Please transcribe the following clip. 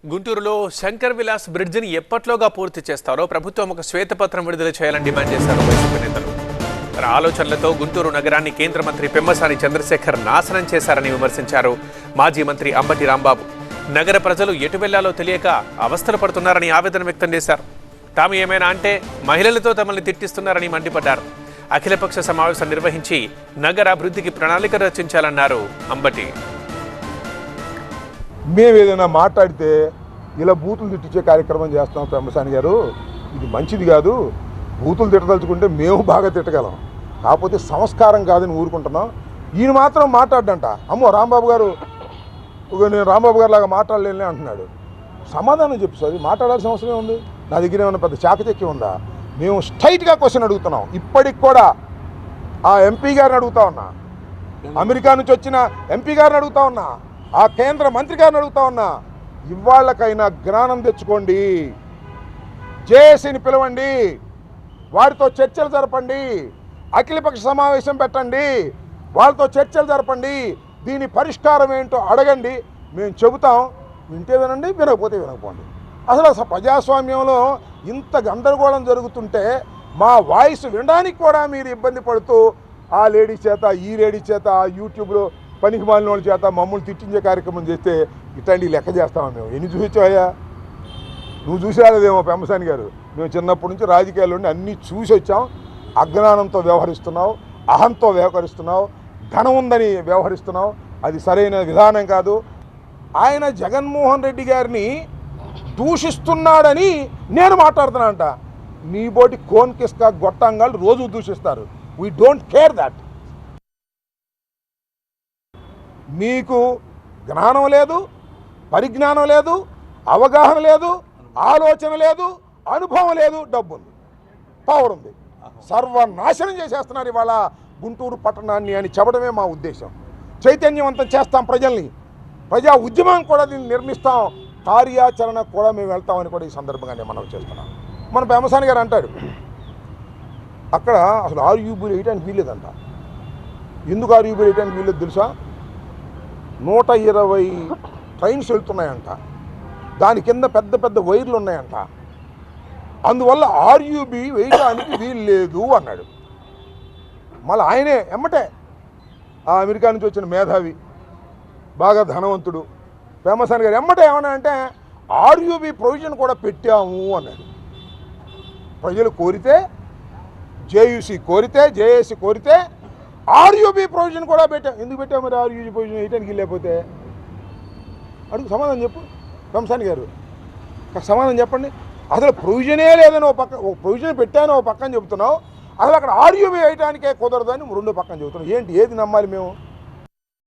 గుంటూరులో శంకర్ విలాస్ బ్రిడ్జిని ఎప్పట్లోగా పూర్తి చేస్తారో ప్రభుత్వం ఒక శ్వేతపత్రం విడుదల చేయాలని డిమాండ్ చేశారు వైసీపీ నేతలు. తన ఆలోచనలతో గుంటూరు నగరాన్ని కేంద్ర మంత్రి పెమ్మసాని చంద్రశేఖర్ నాశనం చేశారని విమర్శించారు మాజీ మంత్రి అంబటి రాంబాబు. నగర ప్రజలు ఎటు వెళ్లాలో తెలియక అవస్థలు పడుతున్నారని ఆవేదన వ్యక్తం చేశారు. తాము ఏమైనా అంటే మహిళలతో తమల్ని తిట్టిస్తున్నారని మండిపడ్డారు. అఖిలపక్ష సమావేశం నిర్వహించి నగర అభివృద్ధికి ప్రణాళిక రచించాలన్నారు అంబటి. మేము ఏదైనా మాట్లాడితే ఇలా బూతులు తిట్టించే కార్యక్రమం చేస్తాం పెమ్మసాని గారు, ఇది మంచిది కాదు. బూతులు తిట్టదలుచుకుంటే మేము బాగా తిట్టగలం, కాకపోతే సంస్కారం కాదని ఊరుకుంటున్నాం. ఈయన మాత్రం మాట్లాడ్డంట. అమ్మో రాంబాబు గారు, నేను రాంబాబు గారు లాగా మాట్లాడలేనే అంటున్నాడు. సమాధానం చెప్పు సార్, మాట్లాడాల్సిన అవసరం ఉంది. నా దగ్గర ఏమన్నా పెద్ద చాకచక్యం ఉందా? మేము స్ట్రైట్గా క్వశ్చన్ అడుగుతున్నాం. ఇప్పటికి కూడా ఆ ఎంపీ గారిని అడుగుతా ఉన్నా, అమెరికా నుంచి వచ్చిన ఎంపీ గారిని అడుగుతా ఉన్నా, ఆ కేంద్ర మంత్రి గారిని అడుగుతా ఉన్నా, ఇవాళ్ళకైనా జ్ఞానం తెచ్చుకోండి. జేఏసీని పిలవండి, వారితో చర్చలు జరపండి, అఖిలపక్ష సమావేశం పెట్టండి, వాళ్ళతో చర్చలు జరపండి, దీని పరిష్కారం ఏంటో అడగండి. మేము చెబుతాం, వింటే వినండి, వినకపోతే వినకపోండి. అసలు ప్రజాస్వామ్యంలో ఇంత గందరగోళం జరుగుతుంటే మా వాయిస్ వినడానికి కూడా మీరు ఇబ్బంది పడుతూ ఆ లేడీ చేత, ఈ లేడీ చేత, యూట్యూబ్లో పనికి మాలిన వాళ్ళ చేత మమ్మల్ని తిట్టించే కార్యక్రమం చేస్తే ఇట్లాంటి లెక్క చేస్తామా? మేము ఎన్ని చూసొచ్చావయ్యా? నువ్వు చూసేదేమో పెమ్మసాని గారు. మేము చిన్నప్పటి నుంచి రాజకీయాల్లోండి అన్నీ చూసి వచ్చాం. అజ్ఞానంతో వ్యవహరిస్తున్నావు, అహంతో వ్యవహరిస్తున్నావు, ధనం ఉందని వ్యవహరిస్తున్నావు. అది సరైన విధానం కాదు. ఆయన జగన్మోహన్ రెడ్డి గారిని దూషిస్తున్నాడని నేను మాట్లాడుతున్నా అంట. నీ బోటి కోన్ కిస్కా గొట్టంగాళ్ళు రోజు దూషిస్తారు. We don't care that. మీకు జ్ఞానం లేదు, పరిజ్ఞానం లేదు, అవగాహన లేదు, ఆలోచన లేదు, అనుభవం లేదు, డబ్బు ఉంది, పవర్ ఉంది. సర్వనాశనం చేసేస్తున్నారు ఇవాళ గుంటూరు పట్టణాన్ని అని చెప్పడమే మా ఉద్దేశం. చైతన్యవంతం చేస్తాం ప్రజల్ని, ప్రజా ఉద్యమం కూడా దీన్ని నిర్మిస్తాం, కార్యాచరణ కూడా మేము వెళ్తామని కూడా ఈ సందర్భంగా నేను మనం చేస్తున్నాం. మన పెమ్మసాని గారు అంటాడు అక్కడ అసలు ఆర్యూబీలు వేయడానికి వీల్లేదంట. ఎందుకు ఆర్యూబీలు వేయడానికి వీల్లేదు తెలుసా? 120 ట్రైన్స్ వెళ్తున్నాయంట, దాని కింద పెద్ద పెద్ద వైర్లు ఉన్నాయంట, అందువల్ల ఆర్యూబీ వేయడానికి వీలు లేదు అన్నాడు. మళ్ళీ ఆయనే ఎమ్మటే ఆ అమెరికా నుంచి వచ్చిన మేధావి, బాగా ధనవంతుడు పెమ్మసాని గారు ఎమ్మటే ఏమన్నా అంటే ఆర్యూబీ ప్రొవిజన్ కూడా పెట్టాము అన్నాడు. ప్రజలు కోరితే, జేయూసీ కోరితే, జేఏసీ కోరితే ఆర్యూబీ ప్రొవిజన్ కూడా పెట్టాం. ఎందుకు పెట్టాం మరి ఆర్యూబీ ప్రొవిజన్ వేయటానికి వెళ్ళకపోతే? అడుగు, సమాధానం చెప్పు పెమ్మసాని గారు, సమాధానం చెప్పండి. అసలు ప్రొవిజనే లేదని ఓ ప్రొవిజన్ పెట్టాను ఓ పక్కన చెబుతున్నావు, అసలు అక్కడ ఆర్యూబీ వేయడానికే కుదరదని రెండో పక్కన చెబుతున్నావు. ఏంటి, ఏది నమ్మాలి మేము?